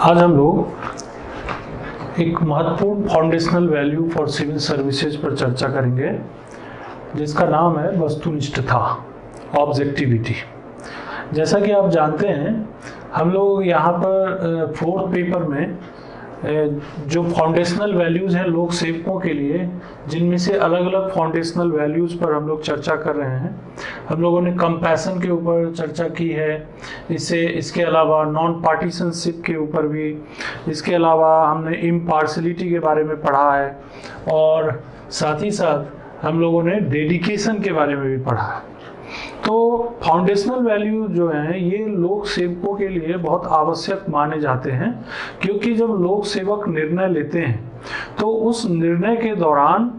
आज हम लोग एक महत्वपूर्ण foundational value for civil services पर चर्चा करेंगे जिसका नाम है वस्तुनिष्ठता, ऑब्जेक्टिविटी। जैसा कि आप जानते हैं हम लोग यहाँ पर फोर्थ पेपर में जो फाउंडेशनल वैल्यूज़ हैं लोक सेवकों के लिए, जिनमें से अलग अलग फाउंडेशनल वैल्यूज़ पर हम लोग चर्चा कर रहे हैं। हम लोगों ने कंपैशन के ऊपर चर्चा की है, इसके अलावा नॉन पार्टीशनशिप के ऊपर भी, इसके अलावा हमने इम्पार्शलिटी के बारे में पढ़ा है और साथ ही साथ हम लोगों ने डेडिकेशन के बारे में भी पढ़ा है। तो फाउंडेशनल वैल्यू जो हैं ये लोक सेवकों के लिए बहुत आवश्यक माने जाते हैं, क्योंकि जब लोक सेवक निर्णय लेते हैं तो उस निर्णय के दौरान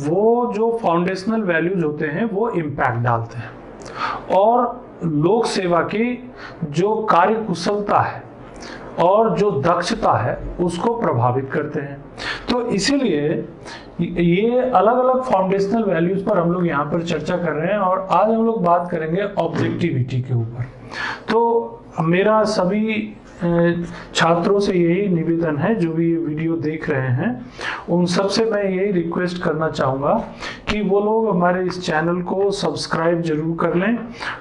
वो जो फाउंडेशनल वैल्यूज होते हैं वो इम्पैक्ट डालते हैं और लोक सेवा की जो कार्य कुशलता है और जो दक्षता है उसको प्रभावित करते हैं। तो इसीलिए ये अलग अलग फाउंडेशनल वैल्यूज पर हम लोग यहाँ पर चर्चा कर रहे हैं और आज हम लोग बात करेंगे ऑब्जेक्टिविटी के ऊपर। तो मेरा सभी छात्रों से यही निवेदन है जो भी ये वीडियो देख रहे हैं, उन सब से मैं यही रिक्वेस्ट करना चाहूँगा कि वो लोग हमारे इस चैनल को सब्सक्राइब जरूर कर लें,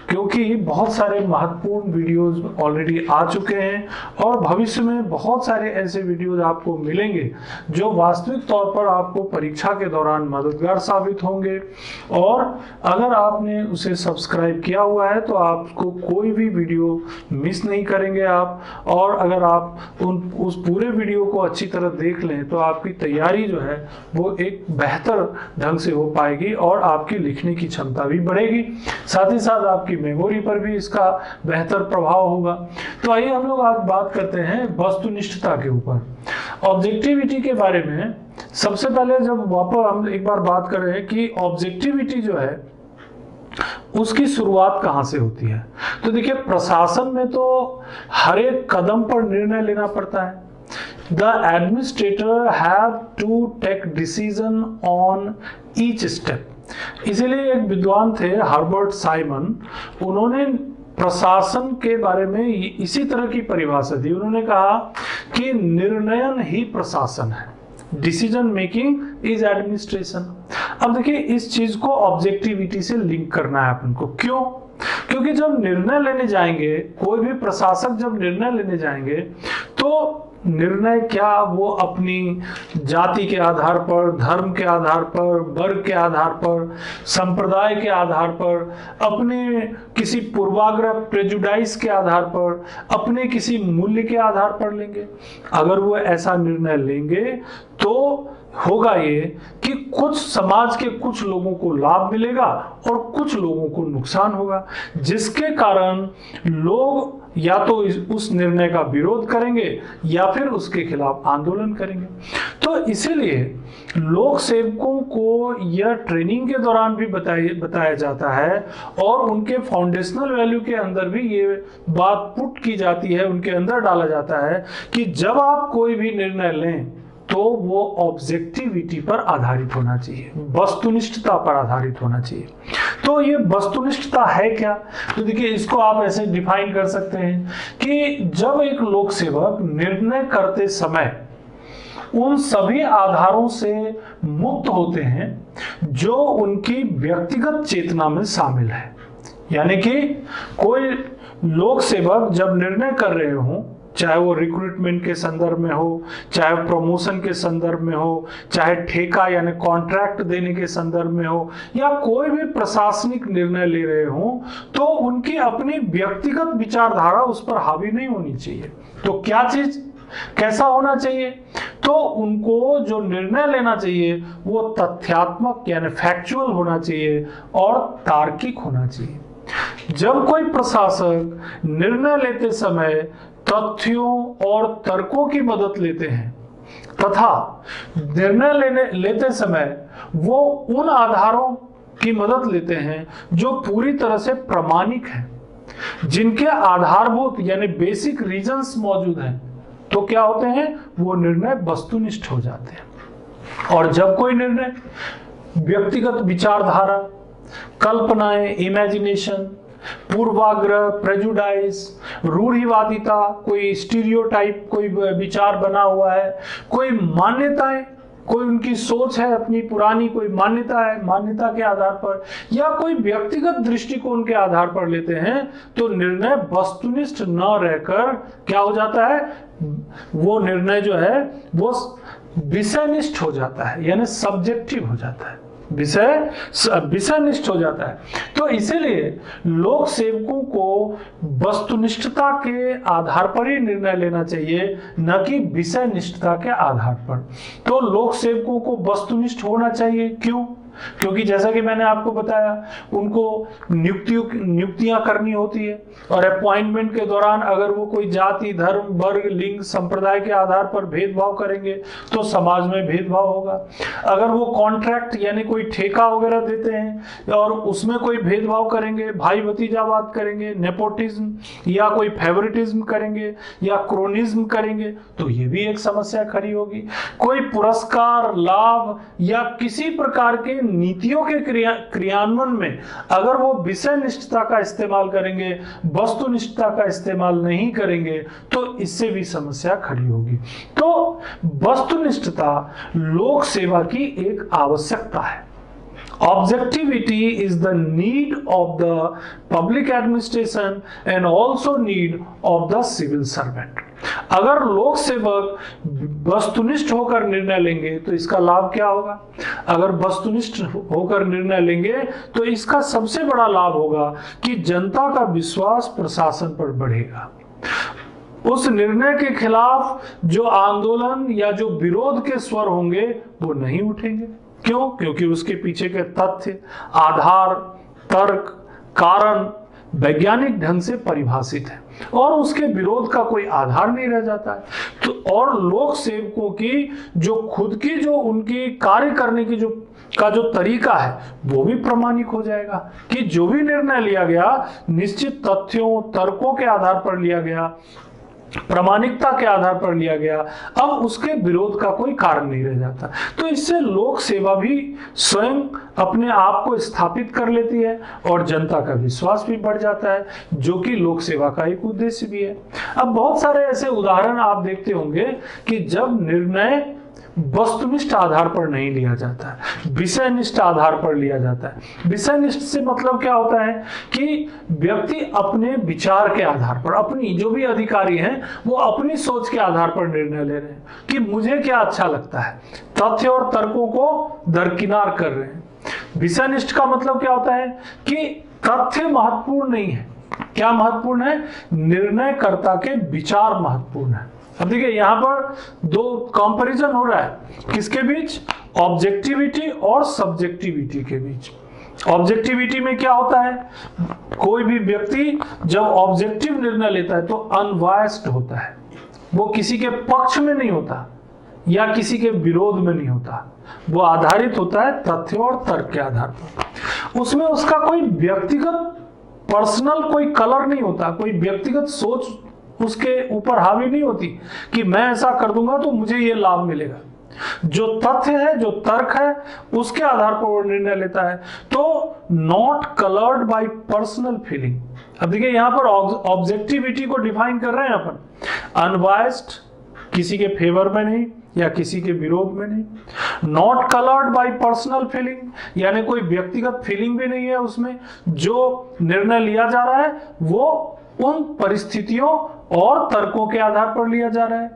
क्योंकि बहुत सारे महत्वपूर्ण वीडियोस ऑलरेडी आ चुके हैं और भविष्य में बहुत सारे ऐसे वीडियोस आपको मिलेंगे जो वास्तविक तौर पर आपको परीक्षा के दौरान मददगार साबित होंगे। और अगर आपने उसे सब्सक्राइब किया हुआ है तो आपको कोई भी वीडियो मिस नहीं करेंगे आप, और अगर आप उस पूरे वीडियो को अच्छी तरह देख लें तो आपकी तैयारी जो है वो एक बेहतर ढंग से हो पाएगी और आपकी लिखने की क्षमता भी बढ़ेगी, साथ ही साथ आपकी मेमोरी पर भी इसका बेहतर प्रभाव होगा। तो आइए हम लोग आज बात करते हैं वस्तुनिष्ठता के ऊपर, ऑब्जेक्टिविटी के बारे में। सबसे पहले जब वापस हम एक बार बात कर रहे हैं कि ऑब्जेक्टिविटी जो है उसकी शुरुआत कहाँ से होती है, तो देखिए प्रशासन में तो हर एक कदम पर निर्णय लेना पड़ता है। The administrator have to take decision on each step। इसीलिए एक विद्वान थे हर्बर्ट साइमन, उन्होंने प्रशासन के बारे में इसी तरह की परिभाषा दी। उन्होंने कहा कि निर्णयन ही प्रशासन है, डिसीजन मेकिंग इज एडमिनिस्ट्रेशन। अब देखिए इस चीज को ऑब्जेक्टिविटी से लिंक करना है अपन को। क्यों? क्योंकि जब निर्णय लेने जाएंगे, कोई भी प्रशासक जब निर्णय लेने जाएंगे तो निर्णय क्या वो अपनी जाति के आधार पर, धर्म के आधार पर, वर्ग के आधार पर, संप्रदाय के आधार पर, अपने किसी पूर्वाग्रह प्रेजुडाइज के आधार पर, अपने किसी मूल्य के आधार पर लेंगे? अगर वो ऐसा निर्णय लेंगे तो होगा ये कि कुछ समाज के कुछ लोगों को लाभ मिलेगा और कुछ लोगों को नुकसान होगा, जिसके कारण लोग या तो उस निर्णय का विरोध करेंगे या फिर उसके खिलाफ आंदोलन करेंगे। तो इसीलिए लोक सेवकों को यह ट्रेनिंग के दौरान भी बताया जाता है और उनके फाउंडेशनल वैल्यू के अंदर भी ये बात पुट की जाती है, उनके अंदर डाला जाता है कि जब आप कोई भी निर्णय लें तो वो ऑब्जेक्टिविटी पर आधारित होना चाहिए, वस्तुनिष्ठता पर आधारित होना चाहिए। तो ये वस्तुनिष्ठता है क्या? तो देखिए इसको आप ऐसे डिफाइन कर सकते हैं कि जब एक लोक सेवक निर्णय करते समय उन सभी आधारों से मुक्त होते हैं जो उनकी व्यक्तिगत चेतना में शामिल है। यानी कि कोई लोक सेवक जब निर्णय कर रहे हो, चाहे वो रिक्रूटमेंट के संदर्भ में हो, चाहे प्रमोशन के संदर्भ में हो, चाहे ठेका यानी कॉन्ट्रैक्ट देने के संदर्भ में हो, या कोई भी प्रशासनिक निर्णय ले रहे हो, तो उनकी अपनी व्यक्तिगत विचारधारा उस पर हावी नहीं होनी चाहिए। तो क्या चीज कैसा होना चाहिए? तो उनको जो निर्णय लेना चाहिए वो तथ्यात्मक यानी फैक्चुअल होना चाहिए और तार्किक होना चाहिए। जब कोई प्रशासक निर्णय लेते समय तथ्यों और तर्कों की मदद लेते हैं तथा निर्णय लेते समय वो उन आधारों की मदद लेते हैं जो पूरी तरह से प्रामाणिक हैं, जिनके आधारभूत यानी बेसिक रीजंस मौजूद हैं, तो क्या होते हैं? वो निर्णय वस्तुनिष्ठ हो जाते हैं। और जब कोई निर्णय व्यक्तिगत विचारधारा, कल्पनाएं, इमेजिनेशन पूर्वाग्रह, प्रेजुडाइज, रूढ़िवादिता, कोई स्टीरियोटाइप, कोई विचार बना हुआ है, कोई मान्यताएं, कोई उनकी सोच है अपनी पुरानी, कोई मान्यता है, मान्यता के आधार पर या कोई व्यक्तिगत दृष्टिकोण के आधार पर लेते हैं, तो निर्णय वस्तुनिष्ठ न रहकर क्या हो जाता है, वो निर्णय जो है वो विषयनिष्ठ हो जाता है, यानी सब्जेक्टिव हो जाता है, विषयनिष्ठ हो जाता है। तो इसीलिए लोक सेवकों को वस्तुनिष्ठता के आधार पर ही निर्णय लेना चाहिए, न कि विषयनिष्ठता के आधार पर। तो लोक सेवकों को वस्तुनिष्ठ होना चाहिए। क्यों? क्योंकि जैसा कि मैंने आपको बताया, उनको नियुक्तियां करनी होती है और अपॉइंटमेंट के दौरान अगर वो कोई जाति, धर्म, वर्ग, लिंग, संप्रदाय के आधार पर भेदभाव करेंगे तो समाज में भेदभाव होगा। अगर वो कॉन्ट्रैक्ट यानी कोई ठेका वगैरह देते हैं और उसमें कोई भेदभाव करेंगे, भाई भतीजावाद करेंगे, नेपोटिज्म या कोई फेवरेटिज्म करेंगे या क्रोनिज्म करेंगे, तो ये भी एक समस्या खड़ी होगी। कोई पुरस्कार, लाभ या किसी प्रकार के नीतियों के क्रियान्वयन में अगर वो विषय निष्ठता का इस्तेमाल करेंगे, वस्तुनिष्ठता का इस्तेमाल नहीं करेंगे, तो इससे भी समस्या खड़ी होगी। तो वस्तुनिष्ठता लोक सेवा की एक आवश्यकता है। Objectivity is the need of the public administration and also need of the civil servant. अगर लोक सेवक वस्तुनिष्ठ होकर निर्णय लेंगे तो इसका लाभ क्या होगा? अगर वस्तुनिष्ठ होकर निर्णय लेंगे तो इसका सबसे बड़ा लाभ होगा कि जनता का विश्वास प्रशासन पर बढ़ेगा। उस निर्णय के खिलाफ जो आंदोलन या जो विरोध के स्वर होंगे वो नहीं उठेंगे। क्यों? क्योंकि उसके पीछे के तथ्य, आधार, तर्क, कारण वैज्ञानिक ढंग से परिभाषित है और उसके विरोध का कोई आधार नहीं रह जाता है। तो और लोक सेवकों की जो खुद की जो उनकी कार्य करने की जो तरीका है वो भी प्रमाणिक हो जाएगा कि जो भी निर्णय लिया गया निश्चित तथ्यों, तर्कों के आधार पर लिया गया, प्रामाणिकता के आधार पर लिया गया, अब उसके विरोध का कोई कारण नहीं रह जाता। तो इससे लोक सेवा भी स्वयं अपने आप को स्थापित कर लेती है और जनता का विश्वास भी बढ़ जाता है, जो कि लोक सेवा का एक उद्देश्य भी है। अब बहुत सारे ऐसे उदाहरण आप देखते होंगे कि जब निर्णय वस्तुनिष्ठ आधार पर नहीं लिया जाता है, विषयनिष्ठ आधार पर लिया जाता है। विषयनिष्ठ से मतलब क्या होता है कि व्यक्ति अपने विचार के आधार पर, अपनी जो भी अधिकारी हैं वो अपनी सोच के आधार पर निर्णय ले रहे हैं कि मुझे क्या अच्छा लगता है, तथ्य और तर्कों को दरकिनार कर रहे हैं। विषयनिष्ठ का मतलब क्या होता है कि तथ्य महत्वपूर्ण नहीं है। क्या महत्वपूर्ण है? निर्णयकर्ता के विचार महत्वपूर्ण है। अब देखिए यहां पर दो कंपैरिजन हो रहा है, किसके बीच? ऑब्जेक्टिविटी और सब्जेक्टिविटी के बीच। ऑब्जेक्टिविटी में क्या होता है? कोई भी व्यक्ति जब ऑब्जेक्टिव निर्णय लेता है तो अनबायस्ड होता है, वो किसी के पक्ष में नहीं होता या किसी के विरोध में नहीं होता, वो आधारित होता है तथ्य और तर्क के आधार पर। उसमें उसका कोई व्यक्तिगत पर्सनल कोई कलर नहीं होता, कोई व्यक्तिगत सोच उसके ऊपर हावी नहीं होती कि मैं ऐसा कर दूंगा तो मुझे ये लाभ मिलेगा। जो तथ्य है, जो तर्क है, उसके आधार पर वो निर्णय लेता है। तो not coloured bye personal feeling. अब देखिए यहां पर ऑब्जेक्टिविटी को डिफाइन कर रहे हैं अपन, अनबायस्ड, किसी के फेवर में नहीं या किसी के विरोध में नहीं। Not coloured bye personal feeling, यानी कोई व्यक्तिगत फीलिंग भी नहीं है उसमें। जो निर्णय लिया जा रहा है वो उन परिस्थितियों और तर्कों के आधार पर लिया जा रहा है,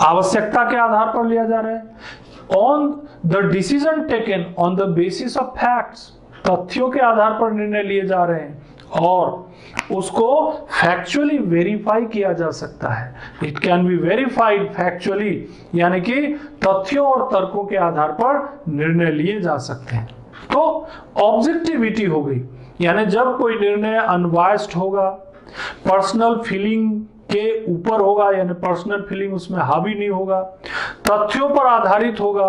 आवश्यकता के आधार पर लिया जा रहा है। On the decision taken on the basis of facts, तथ्यों के आधार पर निर्णय लिए जा रहे हैं और उसको फैक्चुअली वेरीफाई किया जा सकता है। It can be verified factually, यानी कि तथ्यों और तर्कों के आधार पर निर्णय लिए जा सकते हैं। तो ऑब्जेक्टिविटी हो गई, यानी जब कोई निर्णय अनबायस्ड होगा, पर्सनल फीलिंग के ऊपर होगा, यानी पर्सनल फीलिंग उसमें हावी नहीं होगा, तथ्यों पर आधारित होगा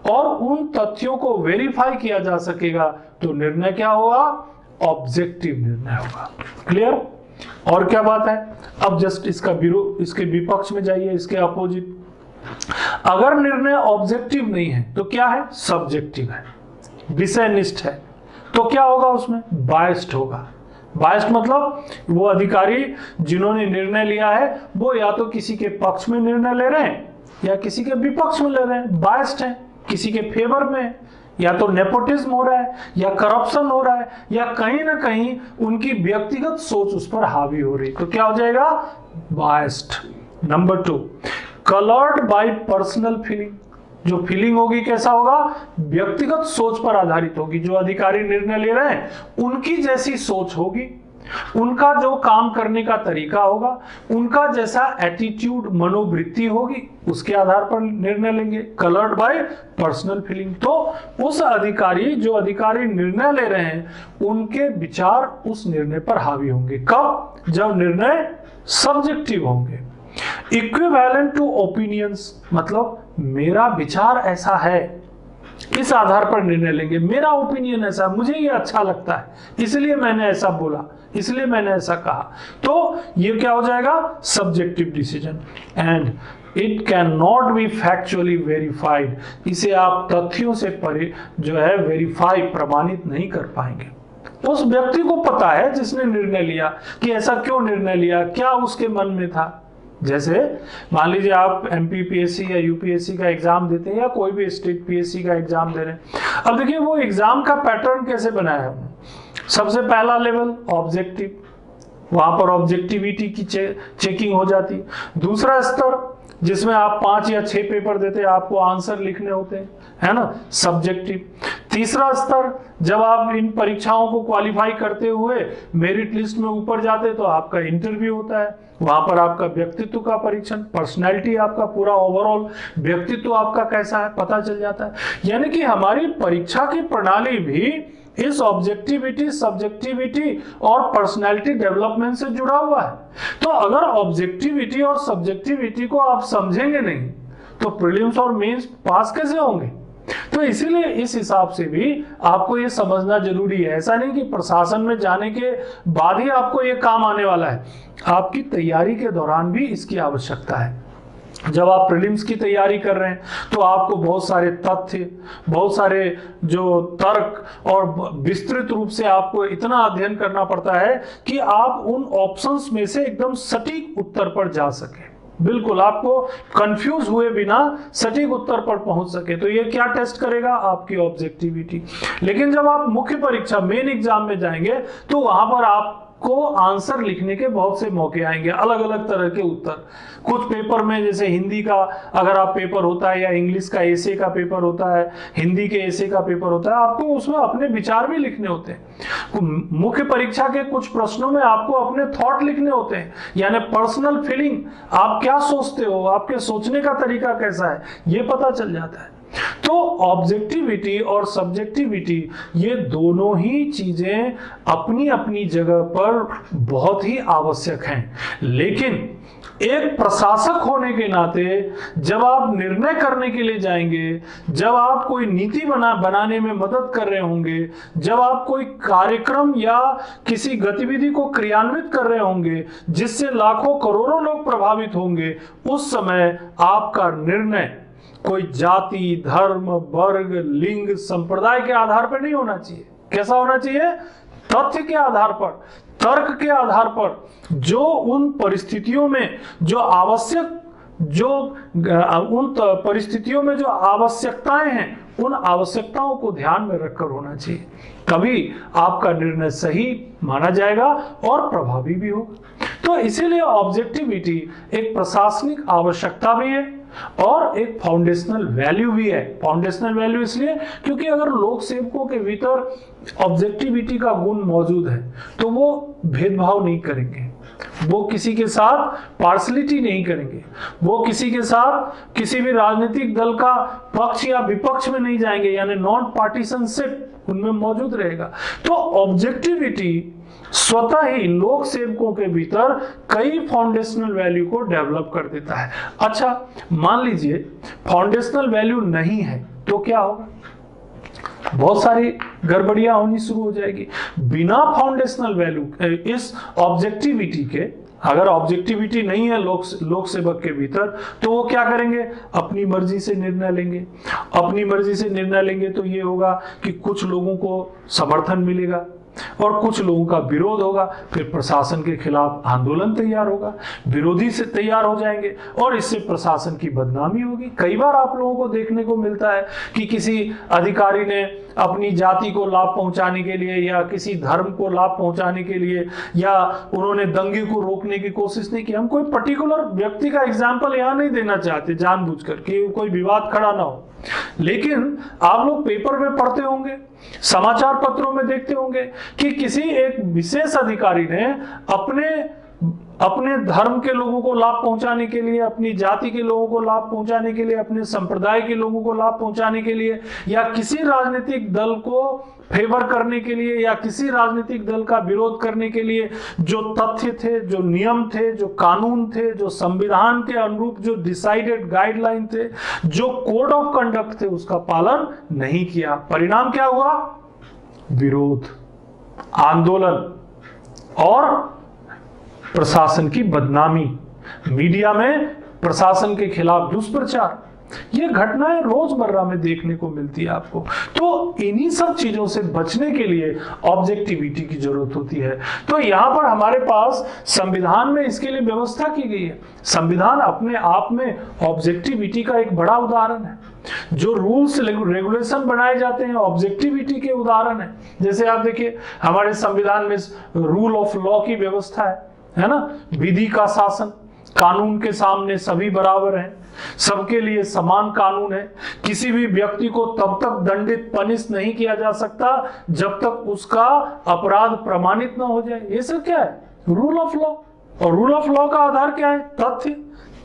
और उन तथ्यों को वेरीफाई किया जा सकेगा, तो निर्णय क्या होगा? ऑब्जेक्टिव निर्णय होगा। क्लियर? और क्या बात है? अब जस्ट इसके विपक्ष में जाइए, इसके अपोजिट। अगर निर्णय ऑब्जेक्टिव नहीं है तो क्या है? सब्जेक्टिव है, विषयनिष्ठ है। तो क्या होगा उसमें? बायस्ड होगा। बायस्ड मतलब वो अधिकारी जिन्होंने निर्णय लिया है वो या तो किसी के पक्ष में निर्णय ले रहे हैं या किसी के विपक्ष में ले रहे हैं, बायस्ड है, किसी के फेवर में, या तो नेपोटिज्म हो रहा है या करप्शन हो रहा है या कहीं ना कहीं उनकी व्यक्तिगत सोच उस पर हावी हो रही, तो क्या हो जाएगा, biased. Number 2, coloured bye personal feeling. जो फीलिंग होगी कैसा होगा, व्यक्तिगत सोच पर आधारित होगी। जो अधिकारी निर्णय ले रहे हैं उनकी जैसी सोच होगी, उनका जो काम करने का तरीका होगा, उनका जैसा एटीट्यूड, मनोवृत्ति होगी, उसके आधार पर निर्णय लेंगे। कलर्ड बाय पर्सनल फीलिंग, तो उस अधिकारी, जो अधिकारी निर्णय ले रहे हैं उनके विचार उस निर्णय पर हावी होंगे। कब, जब निर्णय सब्जेक्टिव होंगे। इक्विवेलेंट टू ओपिनियंस मतलब मेरा विचार ऐसा है, इस आधार पर निर्णय लेंगे। मेरा ओपिनियन ऐसा, मुझे ये अच्छा लगता है, इसलिए मैंने ऐसा बोला, इसलिए मैंने ऐसा कहा, तो ये क्या हो जाएगा, subjective decision. And it can not be factually verified, इसे आप तथ्यों से परे जो है वेरीफाई, प्रमाणित नहीं कर पाएंगे। उस व्यक्ति को पता है जिसने निर्णय लिया कि ऐसा क्यों निर्णय लिया, क्या उसके मन में था। जैसे मान लीजिए आप एमपीपीएससी या यूपीएससी का एग्जाम देते हैं या कोई भी स्टेट पीएससी का एग्जाम दे रहे हैं। अब देखिए वो एग्जाम का पैटर्न कैसे बनाया है। सबसे पहला लेवल ऑब्जेक्टिव, वहां पर ऑब्जेक्टिविटी की चेकिंग हो जाती। दूसरा स्तर जिसमें आप 5 या 6 पेपर देते हैं, आपको आंसर लिखने होते हैं, है ना, सब्जेक्टिव। तीसरा स्तर जब आप इन परीक्षाओं को क्वालिफाई करते हुए मेरिट लिस्ट में ऊपर जाते तो आपका इंटरव्यू होता है, वहां पर आपका व्यक्तित्व का परीक्षण, पर्सनैलिटी, आपका पूरा ओवरऑल व्यक्तित्व आपका कैसा है पता चल जाता है। यानी कि हमारी परीक्षा की प्रणाली भी इस ऑब्जेक्टिविटी, सब्जेक्टिविटी और पर्सनैलिटी डेवलपमेंट से जुड़ा हुआ है। तो अगर ऑब्जेक्टिविटी और सब्जेक्टिविटी को आप समझेंगे नहीं तो प्रीलिम्स और मेंस पास कैसे होंगे। तो इसीलिए इस हिसाब से भी आपको ये समझना जरूरी है। ऐसा नहीं कि प्रशासन में जाने के बाद ही आपको ये काम आने वाला है, आपकी तैयारी के दौरान भी इसकी आवश्यकता है। जब आप प्रीलिम्स की तैयारी कर रहे हैं तो आपको बहुत सारे तथ्य, बहुत सारे जो तर्क और विस्तृत रूप से आपको इतना अध्ययन करना पड़ता है कि आप उन ऑप्शंस में से एकदम सटीक उत्तर पर जा सके, बिल्कुल आपको कंफ्यूज हुए बिना सटीक उत्तर पर पहुंच सके। तो ये क्या टेस्ट करेगा, आपकी ऑब्जेक्टिविटी। लेकिन जब आप मुख्य परीक्षा, मेन एग्जाम में जाएंगे तो वहां पर आपको आंसर लिखने के बहुत से मौके आएंगे, अलग अलग तरह के उत्तर। कुछ पेपर में जैसे हिंदी का अगर आप पेपर होता है या इंग्लिश का एसे का पेपर होता है, हिंदी के एसे का पेपर होता है, आपको उसमें अपने विचार भी लिखने होते हैं। मुख्य परीक्षा के कुछ प्रश्नों में आपको अपने थॉट लिखने होते हैं, यानी पर्सनल फीलिंग, आप क्या सोचते हो, आपके सोचने का तरीका कैसा है, ये पता चल जाता है। तो ऑब्जेक्टिविटी और सब्जेक्टिविटी ये दोनों ही चीजें अपनी अपनी जगह पर बहुत ही आवश्यक हैं। लेकिन एक प्रशासक होने के नाते जब आप निर्णय करने के लिए जाएंगे, जब आप कोई नीति बनाने में मदद कर रहे होंगे, जब आप कोई कार्यक्रम या किसी गतिविधि को क्रियान्वित कर रहे होंगे जिससे लाखों करोड़ों लोग प्रभावित होंगे, उस समय आपका निर्णय कोई जाति, धर्म, वर्ग, लिंग, संप्रदाय के आधार पर नहीं होना चाहिए। कैसा होना चाहिए, तथ्य के आधार पर, तर्क के आधार पर, जो उन परिस्थितियों में जो आवश्यक, जो उन परिस्थितियों में जो आवश्यकताएं हैं उन आवश्यकताओं को ध्यान में रखकर होना चाहिए। तभी आपका निर्णय सही माना जाएगा और प्रभावी भी होगा। तो इसीलिए ऑब्जेक्टिविटी एक प्रशासनिक आवश्यकता भी है और एक फाउंडेशनल वैल्यू भी है। फाउंडेशनल वैल्यू इसलिए क्योंकि अगर लोक सेवकों के भीतर ऑब्जेक्टिविटी का गुण मौजूद है तो वो भेदभाव नहीं करेंगे, वो किसी के साथ पार्शलिटी नहीं करेंगे, वो किसी के साथ किसी भी राजनीतिक दल का पक्ष या विपक्ष में नहीं जाएंगे, यानी नॉन पार्टीशनशिप उनमें मौजूद रहेगा। तो ऑब्जेक्टिविटी स्वतः ही लोक सेवकों के भीतर कई फाउंडेशनल वैल्यू को डेवलप कर देता है। अच्छा, मान लीजिए फाउंडेशनल वैल्यू नहीं है तो क्या होगा, बहुत सारी गड़बड़ियां होनी शुरू हो जाएगी। बिना फाउंडेशनल वैल्यू, इस ऑब्जेक्टिविटी के, अगर ऑब्जेक्टिविटी नहीं है लोक सेवक के भीतर तो वो क्या करेंगे, अपनी मर्जी से निर्णय लेंगे। अपनी मर्जी से निर्णय लेंगे तो ये होगा कि कुछ लोगों को समर्थन मिलेगा, और कुछ लोगों का विरोध होगा, फिर प्रशासन के खिलाफ आंदोलन तैयार होगा, विरोधी से तैयार हो जाएंगे और इससे प्रशासन की बदनामी होगी। कई बार आप लोगों को देखने को मिलता है कि किसी अधिकारी ने अपनी जाति को लाभ पहुंचाने के लिए या किसी धर्म को लाभ पहुंचाने के लिए या उन्होंने दंगे को रोकने की कोशिश नहीं की। हम कोई पर्टिकुलर व्यक्ति का एग्जाम्पल यहां नहीं देना चाहते जानबूझकर कि कोई विवाद खड़ा ना हो, लेकिन आप लोग पेपर में पढ़ते होंगे, समाचार पत्रों में देखते होंगे कि किसी एक विशेष अधिकारी ने अपने धर्म के लोगों को लाभ पहुंचाने के लिए, अपनी जाति के लोगों को लाभ पहुंचाने के लिए, अपने संप्रदाय के लोगों को लाभ पहुंचाने के लिए या किसी राजनीतिक दल को फेवर करने के लिए या किसी राजनीतिक दल का विरोध करने के लिए जो तथ्य थे, जो नियम थे, जो कानून थे, जो संविधान के अनुरूप जो डिसाइडेड गाइडलाइन थे, जो कोड ऑफ कंडक्ट थे, उसका पालन नहीं किया। परिणाम क्या हुआ? विरोध, आंदोलन और प्रशासन की बदनामी, मीडिया में प्रशासन के खिलाफ दुष्प्रचार। ये घटनाएं रोजमर्रा में देखने को मिलती है आपको। तो इन्हीं सब चीजों से बचने के लिए ऑब्जेक्टिविटी की जरूरत होती है। तो यहाँ पर हमारे पास संविधान में इसके लिए व्यवस्था की गई है। संविधान अपने आप में ऑब्जेक्टिविटी का एक बड़ा उदाहरण है। जो रूल्स रेगुलेशन बनाए जाते हैं ऑब्जेक्टिविटी के उदाहरण है। जैसे आप देखिए हमारे संविधान में रूल ऑफ लॉ की व्यवस्था है ना, विधि का शासन, कानून के सामने सभी बराबर हैं, सबके लिए समान कानून है, किसी भी व्यक्ति को तब तक दंडित पनिश नहीं किया जा सकता जब तक उसका अपराध प्रमाणित न हो जाए। ये सब क्या है? Rule of law. और रूल ऑफ लॉ का आधार क्या है? तथ्य,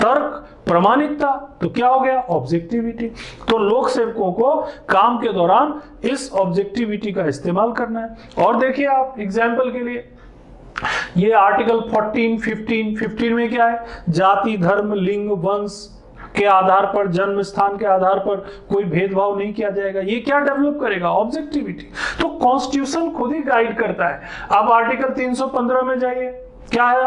तर्क, प्रमाणिकता। तो क्या हो गया? ऑब्जेक्टिविटी। तो लोक सेवकों को काम के दौरान इस ऑब्जेक्टिविटी का इस्तेमाल करना है। और देखिए आप एग्जाम्पल के लिए ये आर्टिकल 15 में क्या है? जाति, धर्म, लिंग, वंश के आधार पर, जन्म स्थान के आधार पर कोई भेदभाव नहीं किया जाएगा। ये क्या डेवलप करेगा? ऑब्जेक्टिविटी। तो कॉन्स्टिट्यूशन खुद ही गाइड करता है। अब आर्टिकल 315 में जाइए, क्या है?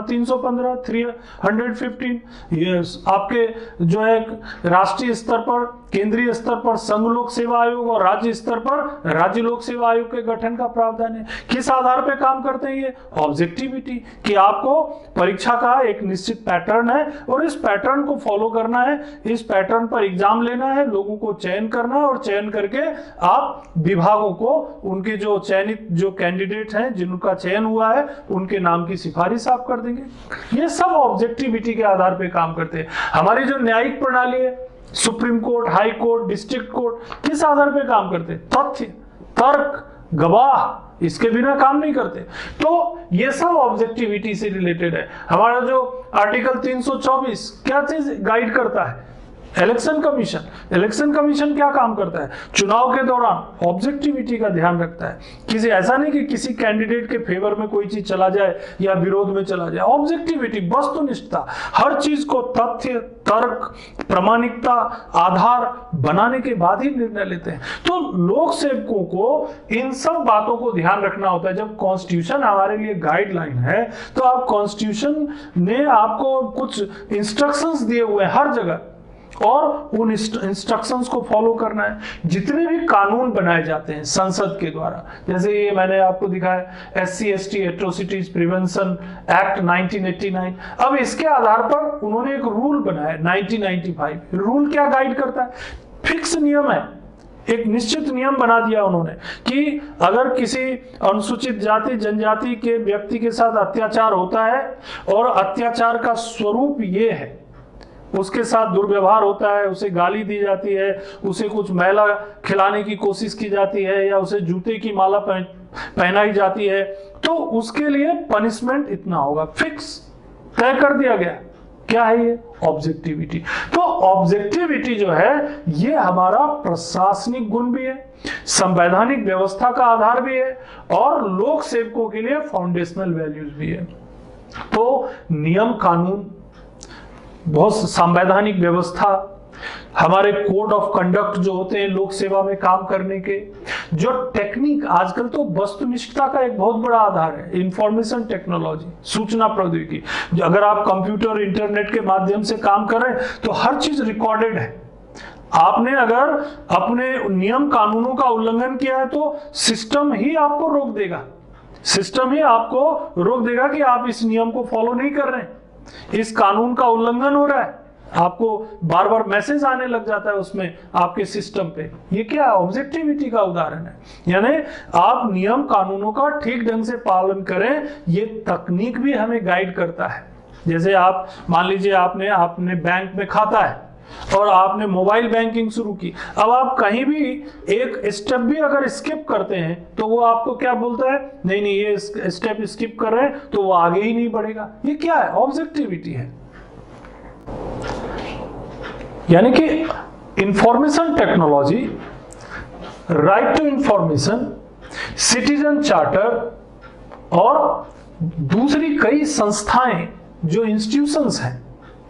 315 315 यस, आपके जो है राष्ट्रीय स्तर पर, केंद्रीय स्तर पर संघ लोक सेवा आयोग और राज्य स्तर पर राज्य लोक सेवा आयोग के गठन का प्रावधान है। किस आधार पे काम करते हैं ये? ऑब्जेक्टिविटी, कि आपको परीक्षा का एक निश्चित पैटर्न है और इस पैटर्न को फॉलो करना है, इस पैटर्न पर एग्जाम लेना है, लोगों को चयन करना है और चयन करके आप विभागों को उनके जो चयनित जो कैंडिडेट हैं जिनका चयन हुआ है उनके नाम की सिफारिश आप कर देंगे। ये सब ऑब्जेक्टिविटी के आधार पे काम करते हैं। हमारी जो न्यायिक प्रणाली है, supreme court, high court, district court, किस आधार पे काम करते हैं? तथ्य, तर्क, गवाह, इसके बिना काम नहीं करते। तो ये सब ऑब्जेक्टिविटी से रिलेटेड है। हमारा जो आर्टिकल 324 क्या चीज गाइड करता है? Election commission. इलेक्शन कमीशन क्या काम करता है? चुनाव के दौरान ऑब्जेक्टिविटी का ध्यान रखता है। किसी ऐसा नहीं कि किसी कैंडिडेट के फेवर में कोई चीज चला जाए या विरोध में चला जाए। ऑब्जेक्टिविटी, वस्तुनिष्ठता, हर चीज को तथ्य, तर्क, प्रामाणिकता, आधार बनाने के बाद ही निर्णय लेते हैं। तो लोक सेवकों को इन सब बातों को ध्यान रखना होता है। जब कॉन्स्टिट्यूशन हमारे लिए गाइडलाइन है तो आप कॉन्स्टिट्यूशन ने आपको कुछ इंस्ट्रक्शंस दिए हुए हैं हर जगह और उन इंस्ट्रक्शंस को फॉलो करना है। जितने भी कानून बनाए जाते हैं संसद के द्वारा, जैसे ये मैंने आपको दिखाया SC/ST एट्रोसिटीज प्रिवेंशन एक्ट 1989, अब इसके आधार पर उन्होंने एक रूल बनाया 1995। रूल क्या गाइड करता है? फिक्स नियम है, एक निश्चित नियम बना दिया उन्होंने कि अगर किसी अनुसूचित जाति जनजाति के व्यक्ति के साथ अत्याचार होता है और अत्याचार का स्वरूप ये है, उसके साथ दुर्व्यवहार होता है, उसे गाली दी जाती है, उसे कुछ मैला खिलाने की कोशिश की जाती है या उसे जूते की माला पहनाई जाती है, तो उसके लिए पनिशमेंट इतना होगा, फिक्स तय कर दिया गया। क्या है ये? ऑब्जेक्टिविटी। तो ऑब्जेक्टिविटी जो है ये हमारा प्रशासनिक गुण भी है, संवैधानिक व्यवस्था का आधार भी है और लोक सेवकों के लिए फाउंडेशनल वैल्यूज भी है। तो नियम कानून, बहुत संवैधानिक व्यवस्था, हमारे कोड ऑफ कंडक्ट जो होते हैं लोक सेवा में काम करने के, जो टेक्निक, आजकल तो वस्तुनिष्ठता का एक बहुत बड़ा आधार है इंफॉर्मेशन टेक्नोलॉजी, सूचना प्रौद्योगिकी। अगर आप कंप्यूटर इंटरनेट के माध्यम से काम कर रहे हैं तो हर चीज रिकॉर्डेड है। आपने अगर अपने नियम कानूनों का उल्लंघन किया है तो सिस्टम ही आपको रोक देगा, सिस्टम ही आपको रोक देगा कि आप इस नियम को फॉलो नहीं कर रहे हैं, इस कानून का उल्लंघन हो रहा है, आपको बार बार मैसेज आने लग जाता है उसमें आपके सिस्टम पे। ये क्या ऑब्जेक्टिविटी का उदाहरण है। यानी आप नियम कानूनों का ठीक ढंग से पालन करें, ये तकनीक भी हमें गाइड करता है। जैसे आप मान लीजिए आपने बैंक में खाता है और आपने मोबाइल बैंकिंग शुरू की, अब आप कहीं भी एक स्टेप भी अगर स्किप करते हैं तो वो आपको क्या बोलता है, नहीं नहीं ये स्टेप स्किप कर रहे हैं तो वो आगे ही नहीं बढ़ेगा। ये क्या है, ऑब्जेक्टिविटी है। यानी कि information technology, right to information, citizen charter और दूसरी कई संस्थाएं जो इंस्टीट्यूशंस हैं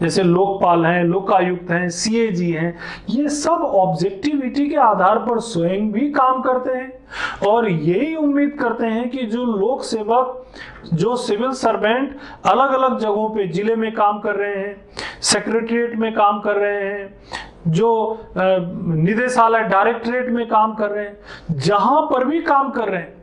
जैसे लोकपाल हैं, लोकायुक्त हैं, सीएजी हैं, ये सब ऑब्जेक्टिविटी के आधार पर स्वयं भी काम करते हैं और यही उम्मीद करते हैं कि जो लोक सेवक, जो सिविल सर्वेंट अलग अलग जगहों पे जिले में काम कर रहे हैं, सेक्रेटरीट में काम कर रहे हैं, जो निदेशालय डायरेक्टरेट में काम कर रहे हैं, जहां पर भी काम कर रहे हैं,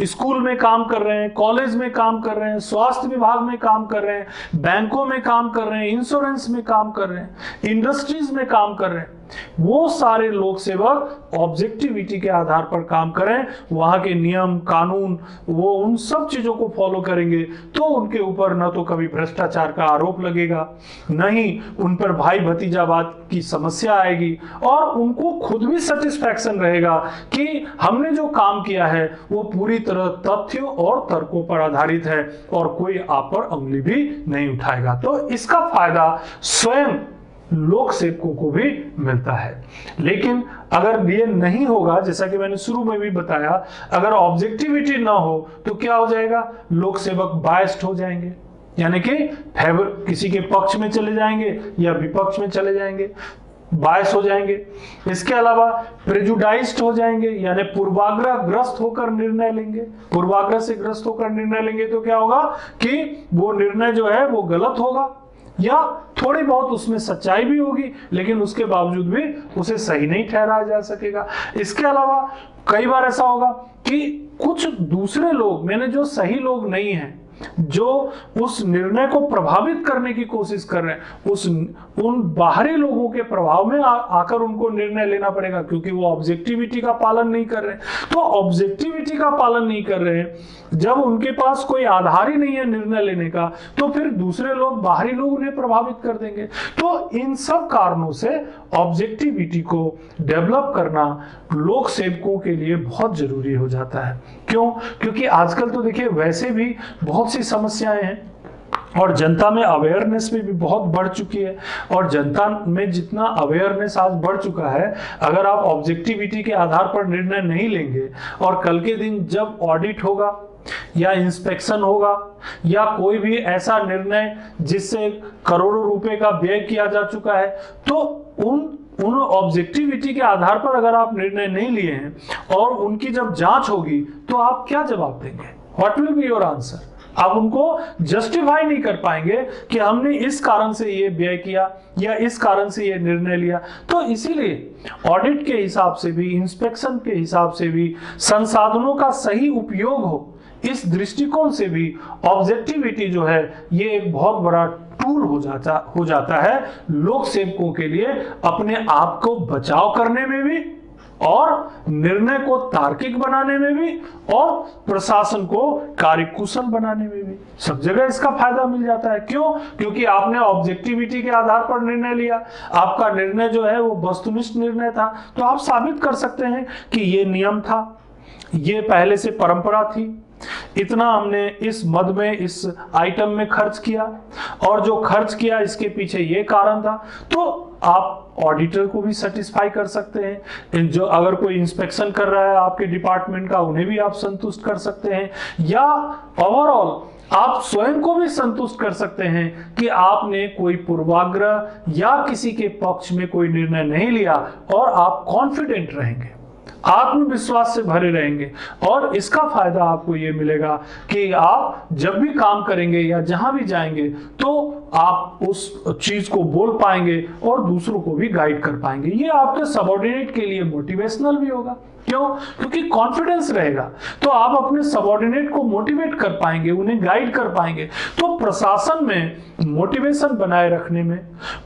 स्कूल में काम कर रहे हैं, कॉलेज में काम कर रहे हैं, स्वास्थ्य विभाग में काम कर रहे हैं, बैंकों में काम कर रहे हैं, इंश्योरेंस में काम कर रहे हैं, इंडस्ट्रीज में काम कर रहे हैं, वो सारे लोक सेवक ऑब्जेक्टिविटी के आधार पर काम करें, वहां के नियम कानून वो उन सब चीजों को फॉलो करेंगे तो उनके ऊपर न तो कभी भ्रष्टाचार का आरोप लगेगा, न ही उन पर भाई भतीजावाद की समस्या आएगी और उनको खुद भी सेटिस्फैक्शन रहेगा कि हमने जो काम किया है वो पूरी तरह तथ्यों और तर्कों पर आधारित है और कोई आप पर उंगली भी नहीं उठाएगा। तो इसका फायदा स्वयं लोक सेवकों को भी मिलता है। लेकिन अगर ये नहीं होगा, जैसा कि मैंने शुरू में भी बताया, अगर ऑब्जेक्टिविटी ना हो तो क्या हो जाएगा, लोक सेवक बायस्ड हो जाएंगे, यानी कि फेवर किसी के पक्ष में चले जाएंगे या विपक्ष में चले जाएंगे, बायस हो जाएंगे। इसके अलावा प्रेजुडाइज्ड हो जाएंगे, यानी पूर्वाग्रह ग्रस्त होकर निर्णय लेंगे। पूर्वाग्रह से ग्रस्त होकर निर्णय लेंगे तो क्या होगा कि वो निर्णय जो है वो गलत होगा या थोड़ी बहुत उसमें सच्चाई भी होगी, लेकिन उसके बावजूद भी उसे सही नहीं ठहराया जा सकेगा। इसके अलावा कई बार ऐसा होगा कि कुछ दूसरे लोग, मैंने जो सही लोग नहीं हैं, जो उस निर्णय को प्रभावित करने की कोशिश कर रहे हैं, उन बाहरी लोगों के प्रभाव में आकर उनको निर्णय लेना पड़ेगा, क्योंकि वो ऑब्जेक्टिविटी का पालन नहीं कर रहे। तो ऑब्जेक्टिविटी का पालन नहीं कर रहे हैं, जब उनके पास कोई आधार ही नहीं है निर्णय लेने का, तो फिर दूसरे लोग, बाहरी लोग उन्हें प्रभावित कर देंगे। तो इन सब कारणों से ऑब्जेक्टिविटी को डेवलप करना लोक सेवकों के लिए बहुत जरूरी हो जाता है। क्यों? क्योंकि आजकल तो देखिए वैसे भी बहुत सी समस्याएं हैं और जनता में अवेयरनेस भी बहुत बढ़ चुकी है, और जनता में जितना अवेयरनेस आज बढ़ चुका है, अगर आप ऑब्जेक्टिविटी के आधार पर निर्णय नहीं लेंगे और कल के दिन जब ऑडिट होगा या इंस्पेक्शन होगा या कोई भी ऐसा निर्णय जिससे करोड़ों रुपए का व्यय किया जा चुका है, तो उन ऑब्जेक्टिविटी के आधार पर अगर आप निर्णय नहीं लिए हैं और उनकी जब जांच होगी तो आप क्या जवाब देंगे? What will be your answer? आप उनको जस्टिफाई नहीं कर पाएंगे कि हमने इस कारण से ये व्यय किया या इस कारण से ये निर्णय लिया। तो इसीलिए ऑडिट के हिसाब से भी, इंस्पेक्शन के हिसाब से भी, संसाधनों का सही उपयोग हो, इस दृष्टिकोण से भी ऑब्जेक्टिविटी जो है ये एक बहुत बड़ा टूल हो जाता है लोक सेवकों के लिए, अपने आप को बचाव करने में भी और निर्णय को तार्किक बनाने में भी और प्रशासन को कार्यकुशल बनाने में भी। सब जगह इसका फायदा मिल जाता है। क्यों? क्योंकि आपने ऑब्जेक्टिविटी के आधार पर निर्णय लिया, आपका निर्णय जो है वो वस्तुनिष्ठ निर्णय था, तो आप साबित कर सकते हैं कि ये नियम था, ये पहले से परंपरा थी, इतना हमने इस मद में, इस आइटम में खर्च किया और जो खर्च किया इसके पीछे ये कारण था। तो आप ऑडिटर को भी सेटिस्फाई कर सकते हैं, जो अगर कोई इंस्पेक्शन कर रहा है आपके डिपार्टमेंट का, उन्हें भी आप संतुष्ट कर सकते हैं, या ओवरऑल आप स्वयं को भी संतुष्ट कर सकते हैं कि आपने कोई पूर्वाग्रह या किसी के पक्ष में कोई निर्णय नहीं लिया और आप कॉन्फिडेंट रहेंगे, आत्मविश्वास से भरे रहेंगे। और इसका फायदा आपको ये मिलेगा कि आप जब भी काम करेंगे या जहां भी जाएंगे तो आप उस चीज को बोल पाएंगे और दूसरों को भी गाइड कर पाएंगे। ये आपके सबऑर्डिनेट के लिए मोटिवेशनल भी होगा। क्यों? क्योंकि कॉन्फिडेंस रहेगा तो आप अपने सबऑर्डिनेट को मोटिवेट कर पाएंगे, उन्हें गाइड कर पाएंगे। तो प्रशासन में मोटिवेशन बनाए रखने में,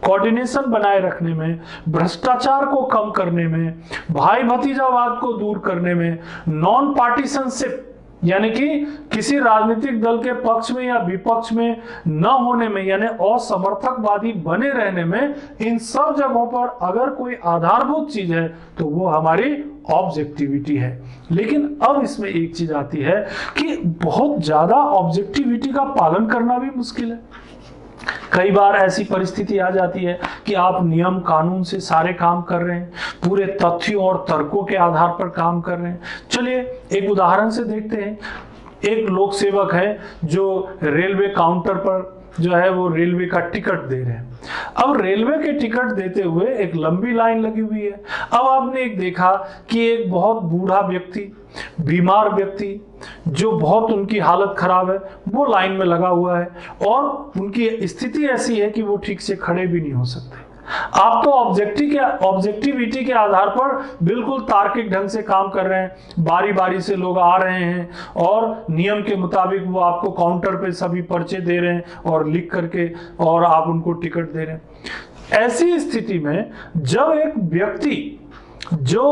कोऑर्डिनेशन बनाए रखने में, भ्रष्टाचार को कम करने में, भाई भतीजावाद को दूर करने में, नॉन पार्टीशनशिप यानी कि किसी राजनीतिक दल के पक्ष में या विपक्ष में न होने में, यानी असमर्थकवादी बने रहने में, इन सब जगहों पर अगर कोई आधारभूत चीज है तो वो हमारी ऑब्जेक्टिविटी है। लेकिन अब इसमें एक चीज आती है कि बहुत ज्यादा ऑब्जेक्टिविटी का पालन करना भी मुश्किल है। कई बार ऐसी परिस्थिति आ जाती है कि आप नियम कानून से सारे काम कर रहे हैं, पूरे तथ्यों और तर्कों के आधार पर काम कर रहे हैं। चलिए एक उदाहरण से देखते हैं। एक लोक सेवक है जो रेलवे काउंटर पर जो है वो रेलवे का टिकट दे रहे हैं। अब रेलवे के टिकट देते हुए एक लंबी लाइन लगी हुई है। अब आपने एक देखा कि एक बहुत बूढ़ा व्यक्ति, बीमार व्यक्ति, जो बहुत उनकी हालत खराब है, वो लाइन में लगा हुआ है और उनकी स्थिति ऐसी है कि वो ठीक से खड़े भी नहीं हो सकते। आप तो ऑब्जेक्टिविटी के आधार पर बिल्कुल तार्किक ढंग से काम कर रहे हैं, बारी बारी से लोग आ रहे हैं और नियम के मुताबिक वो आपको काउंटर पे सभी पर्चे दे रहे हैं और लिख करके और आप उनको टिकट दे रहे हैं। ऐसी स्थिति में जब एक व्यक्ति जो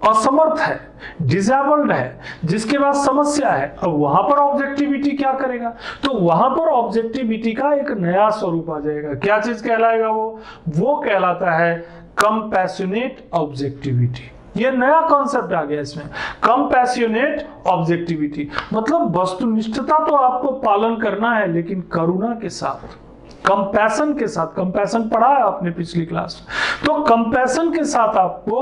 असमर्थ है, डिसेबल्ड है, जिसके पास समस्या है, अब वहां पर ऑब्जेक्टिविटी क्या करेगा? तो वहां पर ऑब्जेक्टिविटी का एक नया स्वरूप आ जाएगा। क्या चीज कहलाएगा? वो कहलाता है कंपैशनेट ऑब्जेक्टिविटी। ये नया कॉन्सेप्ट आ गया इसमें, कंपैशनेट ऑब्जेक्टिविटी। मतलब वस्तुनिष्ठता तो आपको पालन करना है, लेकिन करुणा के साथ, कंपैशन के साथ। कंपैशन पढ़ा है आपने पिछली क्लास में, तो कंपैशन के साथ आपको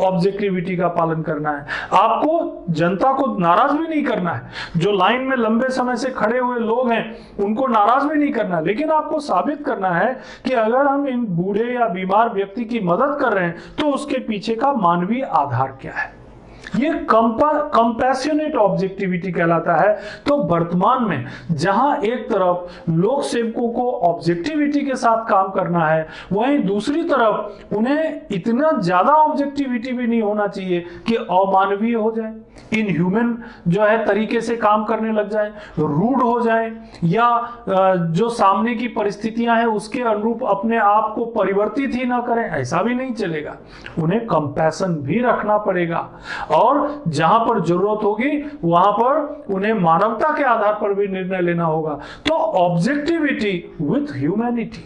ऑब्जेक्टिविटी का पालन करना है। आपको जनता को नाराज भी नहीं करना है। जो लाइन में लंबे समय से खड़े हुए लोग हैं उनको नाराज भी नहीं करना है, लेकिन आपको साबित करना है कि अगर हम इन बूढ़े या बीमार व्यक्ति की मदद कर रहे हैं तो उसके पीछे का मानवीय आधार क्या है। ये कंपैशनेट ऑब्जेक्टिविटी कहलाता है। तो वर्तमान में जहां एक तरफ लोक सेवकों को ऑब्जेक्टिविटी के साथ काम करना है, वहीं दूसरी तरफ उन्हें इतना ज्यादा ऑब्जेक्टिविटी भी नहीं होना चाहिए कि अमानवीय हो जाए, इनह्यूमन जो है तरीके से काम करने लग जाए, रूड हो जाए, या जो सामने की परिस्थितियां हैं उसके अनुरूप अपने आप को परिवर्तित ही ना करें, ऐसा भी नहीं चलेगा। उन्हें कंपैशन भी रखना पड़ेगा और जहां पर जरूरत होगी वहां पर उन्हें मानवता के आधार पर भी निर्णय लेना होगा। तो ऑब्जेक्टिविटी विथ ह्यूमैनिटी,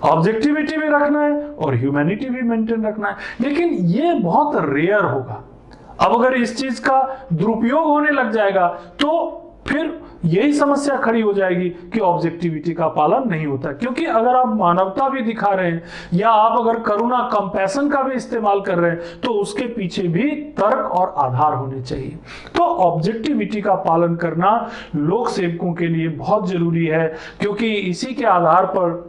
ऑब्जेक्टिविटी भी रखना है और ह्यूमैनिटी भी मेंटेन रखना है, लेकिन ये बहुत रेयर होगा। अब अगर इस चीज का दुरुपयोग होने लग जाएगा तो फिर यही समस्या खड़ी हो जाएगी कि ऑब्जेक्टिविटी का पालन नहीं होता। क्योंकि अगर आप मानवता भी दिखा रहे हैं या आप अगर करुणा, कंपैशन का भी इस्तेमाल कर रहे हैं तो उसके पीछे भी तर्क और आधार होने चाहिए। तो ऑब्जेक्टिविटी का पालन करना लोक सेवकों के लिए बहुत जरूरी है, क्योंकि इसी के आधार पर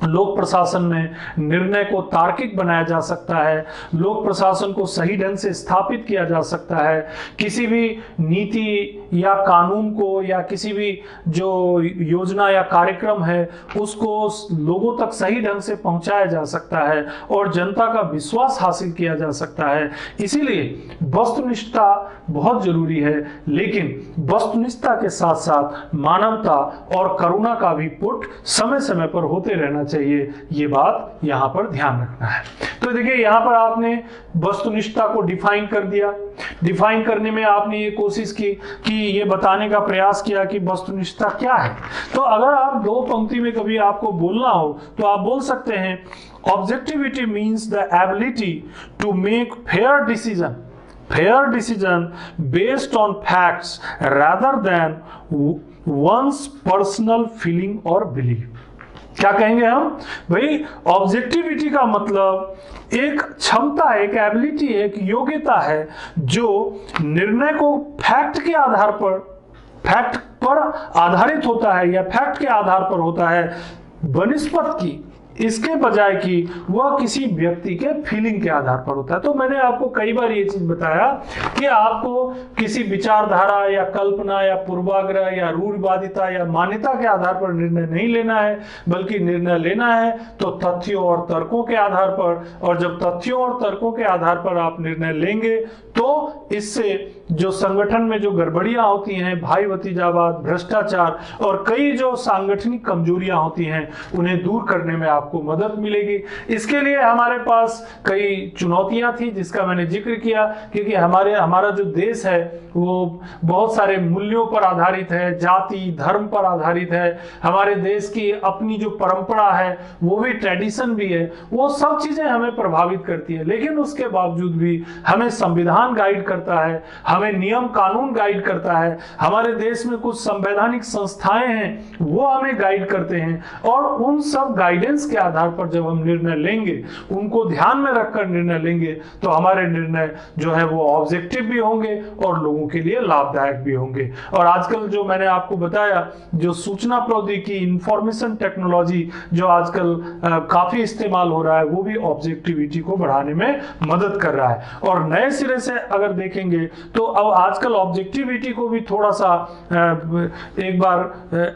लोक प्रशासन में निर्णय को तार्किक बनाया जा सकता है, लोक प्रशासन को सही ढंग से स्थापित किया जा सकता है, किसी भी नीति या कानून को या किसी भी जो योजना या कार्यक्रम है उसको लोगों तक सही ढंग से पहुंचाया जा सकता है और जनता का विश्वास हासिल किया जा सकता है। इसीलिए वस्तुनिष्ठता बहुत जरूरी है, लेकिन वस्तुनिष्ठता के साथ साथ मानवता और करुणा का भी पुट समय समय पर होते रहना चाहिए। ये बात यहाँ पर ध्यान रखना है। तो देखिए यहाँ पर आपने वस्तुनिष्ठता को डिफाइन कर दिया। डिफाइन करने में आपने ये कोशिश की कि ये बताने का प्रयास किया कि वस्तुनिष्ठता क्या है। तो अगर आप दो पंक्ति में कभी आपको बोलना हो तो आप बोल सकते हैं, objectivity means the ability to make fair decision based on facts rather than one's personal feeling or belief। क्या कहेंगे हम भाई? ऑब्जेक्टिविटी का मतलब एक क्षमता है, एक एबिलिटी है, एक योग्यता है जो निर्णय को फैक्ट के आधार पर, फैक्ट पर आधारित होता है या फैक्ट के आधार पर होता है, बनिस्पत की इसके बजाय कि वह किसी व्यक्ति के फीलिंग के आधार पर होता है। तो मैंने आपको कई बार ये चीज बताया कि आपको किसी विचारधारा या कल्पना या पूर्वाग्रह या रूढ़िवादिता या मान्यता के आधार पर निर्णय नहीं लेना है, बल्कि निर्णय लेना है तो तथ्यों और तर्कों के आधार पर। और जब तथ्यों और तर्कों के आधार पर आप निर्णय लेंगे तो इससे जो संगठन में जो गड़बड़ियां होती हैं, भाई भतीजावाद, भ्रष्टाचार और कई जो सांगठनिक कमजोरियां होती हैं, उन्हें दूर करने में आपको मदद मिलेगी। इसके लिए हमारे पास कई चुनौतियां थी जिसका मैंने जिक्र किया, क्योंकि हमारा जो देश है वो बहुत सारे मूल्यों पर आधारित है, जाति धर्म पर आधारित है। हमारे देश की अपनी जो परंपरा है, वो भी ट्रेडिशन भी है, वो सब चीजें हमें प्रभावित करती है। लेकिन उसके बावजूद भी हमें संविधान गाइड करता है, हमें नियम कानून गाइड करता है, हमारे देश में कुछ संवैधानिक संस्थाएं हैं वो हमें गाइड करते हैं। और उन सब गाइडेंस के आधार पर जब हम निर्णय लेंगे, उनको ध्यान में रखकर निर्णय लेंगे, तो हमारे निर्णय जो है वो ऑब्जेक्टिव भी होंगे और लोगों के लिए लाभदायक भी होंगे। और आजकल जो मैंने आपको बताया, जो सूचना प्रौद्योगिकी, इंफॉर्मेशन टेक्नोलॉजी जो आजकल काफी इस्तेमाल हो रहा है, वो भी ऑब्जेक्टिविटी को बढ़ाने में मदद कर रहा है। और नए सिरे से अगर देखेंगे तो अब आजकल ऑब्जेक्टिविटी को भी थोड़ा सा एक बार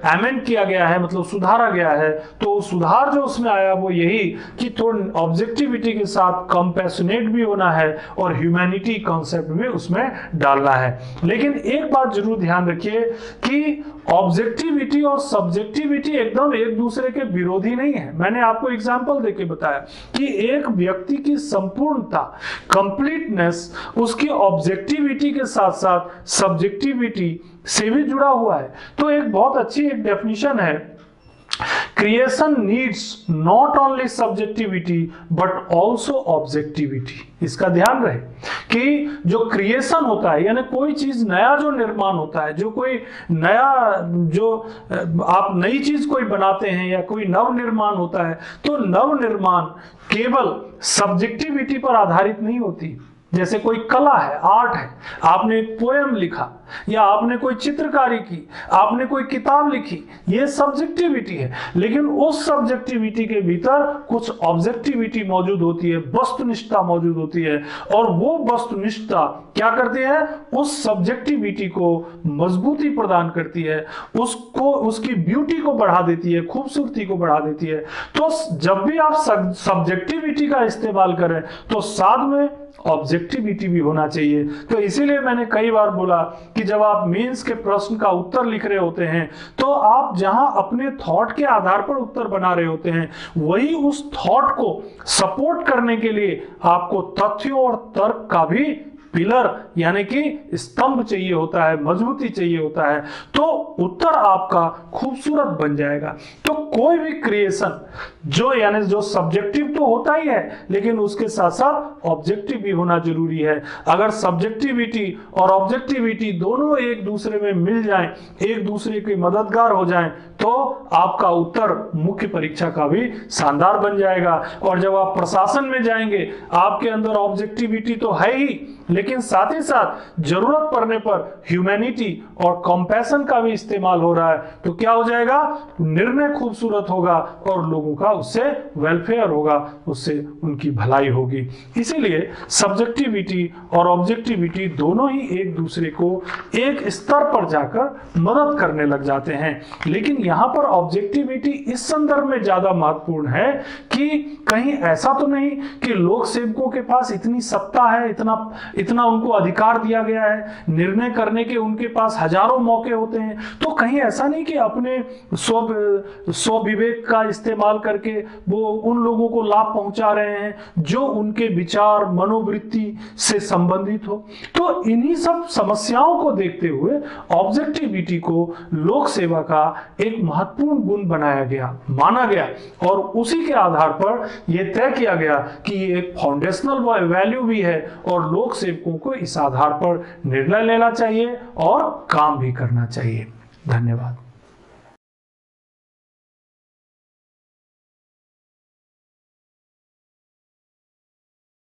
अमेंड किया गया है, मतलब सुधारा गया है। तो सुधार जो उसमें आया वो यही कि थोड़ा ऑब्जेक्टिविटी के साथ कंपैशनेट भी होना है और ह्यूमैनिटी कॉन्सेप्ट भी उसमें डालना है। लेकिन एक बात जरूर ध्यान रखिए कि ऑब्जेक्टिविटी और सब्जेक्टिविटी एकदम एक दूसरे के विरोधी नहीं है। मैंने आपको एग्जांपल देके बताया कि एक व्यक्ति की संपूर्णता, कंप्लीटनेस, उसकी ऑब्जेक्टिविटी के साथ साथ सब्जेक्टिविटी से भी जुड़ा हुआ है। तो एक बहुत अच्छी एक डेफिनेशन है, creation needs not only subjectivity but also objectivity. इसका ध्यान रहे कि जो क्रिएशन होता है, यानी कोई चीज नया जो निर्माण होता है, जो कोई नया जो आप नई चीज कोई बनाते हैं या कोई नव निर्माण होता है, तो नव निर्माण केवल सब्जेक्टिविटी पर आधारित नहीं होती। जैसे कोई कला है, आर्ट है, आपने एक पोएम लिखा या आपने कोई चित्रकारी की, आपने कोई किताब लिखी, ये सब्जेक्टिविटी है। लेकिन उस सब्जेक्टिविटी के भीतर कुछ ऑब्जेक्टिविटी मौजूद होती है, वस्तुनिष्ठता मौजूद होती है। और वो वस्तुनिष्ठता क्या करती है? उस सब्जेक्टिविटी को मजबूती प्रदान करती है, उसको उसकी ब्यूटी को बढ़ा देती है, खूबसूरती को बढ़ा देती है। तो जब भी आप सब्जेक्टिविटी का इस्तेमाल करें तो साथ में ऑब्जेक्टिविटी भी होना चाहिए। तो इसीलिए मैंने कई बार बोला कि जब आप मेंस के प्रश्न का उत्तर लिख रहे होते हैं तो आप जहां अपने थॉट के आधार पर उत्तर बना रहे होते हैं, वही उस थॉट को सपोर्ट करने के लिए आपको तथ्यों और तर्क का भी पिलर यानी कि स्तंभ चाहिए होता है, मजबूती चाहिए होता है। तो उत्तर आपका खूबसूरत बन जाएगा। तो कोई भी क्रिएशन जो सब्जेक्टिव तो होता ही है, लेकिन उसके साथ साथ ऑब्जेक्टिव भी होना जरूरी है। अगर सब्जेक्टिविटी और ऑब्जेक्टिविटी दोनों एक दूसरे में मिल जाएं, एक दूसरे के मददगार हो जाएं, तो आपका उत्तर मुख्य परीक्षा का भी शानदार बन जाएगा। और जब आप प्रशासन में जाएंगे, आपके अंदर ऑब्जेक्टिविटी तो है ही, लेकिन साथ ही साथ जरूरत पड़ने पर ह्यूमैनिटी और कंपैशन का भी इस्तेमाल हो रहा है। तो क्या हो जाएगा? निर्णय खूबसूरत होगा और लोगों का उससे वेलफेयर होगा, उससे उनकी भलाई होगी। इसीलिए सब्जेक्टिविटी और ऑब्जेक्टिविटी दोनों ही एक दूसरे को एक स्तर पर जाकर मदद करने लग जाते हैं। लेकिन यहां पर ऑब्जेक्टिविटी इस संदर्भ में ज्यादा महत्वपूर्ण है कि कहीं ऐसा तो नहीं कि लोक सेवकों के पास इतनी सत्ता है, इतना उनको अधिकार दिया गया है, निर्णय करने के उनके पास हजारों मौके होते हैं। तो कहीं ऐसा नहीं कि अपने स्वविवेक का इस्तेमाल करके वो उन लोगों को लाभ पहुंचा रहे हैं जो उनके विचार मनोवृत्ति से संबंधित हो। तो इन्हीं सब समस्याओं को देखते हुए ऑब्जेक्टिविटी को लोक सेवा का एक महत्वपूर्ण गुण बनाया गया, माना गया, और उसी के आधार पर यह तय किया गया कि ये एक फाउंडेशनल वैल्यू भी है और लोक सेवकों को इस आधार पर निर्णय लेना चाहिए और काम भी करना चाहिए। धन्यवाद।